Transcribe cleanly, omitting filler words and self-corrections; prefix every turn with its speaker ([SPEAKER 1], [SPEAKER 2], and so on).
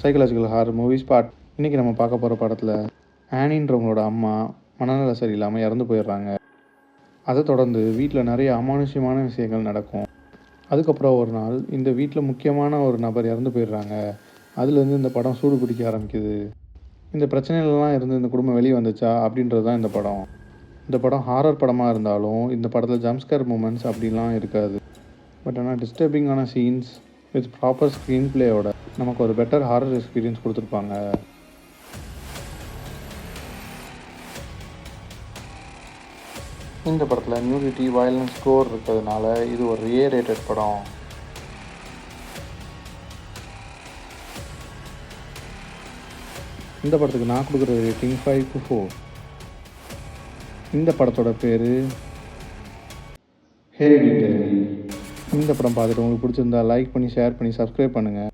[SPEAKER 1] Psychological horror movies part. இன்றைக்கி நம்ம பார்க்க போகிற படத்தில் ஆனின்றவங்களோட அம்மா மனநல சரியில்லாமல் இறந்து போயிடுறாங்க. அதை தொடர்ந்து வீட்டில் நிறைய அமானுஷ்யமான விஷயங்கள் நடக்கும். அதுக்கப்புறம் ஒரு நாள் இந்த வீட்டில் முக்கியமான ஒரு நபர் இறந்து போயிடுறாங்க. அதுலேருந்து இந்த படம் சூடு பிடிக்க ஆரம்பிக்குது. இந்த பிரச்சனைகள்லாம் இருந்து இந்த குடும்பம் வெளியே வந்துச்சா அப்படின்றது தான் இந்த படம். இந்த படம் ஹாரர் படமாக இருந்தாலும் இந்த படத்தில் ஜம்ப்ஸ்கேர் மூமெண்ட்ஸ் அப்படிலாம் இருக்காது. பட் ஆனால் டிஸ்டர்பிங்கான சீன்ஸ் வித் ப்ராப்பர் ஸ்க்ரீன் பிளேயோட நமக்கு ஒரு பெட்டர் ஹாரர் எக்ஸ்பீரியன்ஸ் கொடுத்துருப்பாங்க. இந்த படத்தில் நியூடிட்டி வயலன்ஸ் ஸ்கோர் இருக்கிறதுனால இது ஒரு ரேட்டட் படம். இந்த படத்துக்கு நான் கொடுக்குற ரேட்டிங் 5/4. இந்த படத்தோட பேர் ஹெரிடிட்டரி. இந்த படம் பார்த்துட்டு உங்களுக்கு பிடிச்சிருந்தா லைக் பண்ணி, ஷேர் பண்ணி, சப்ஸ்கிரைப் பண்ணுங்கள்.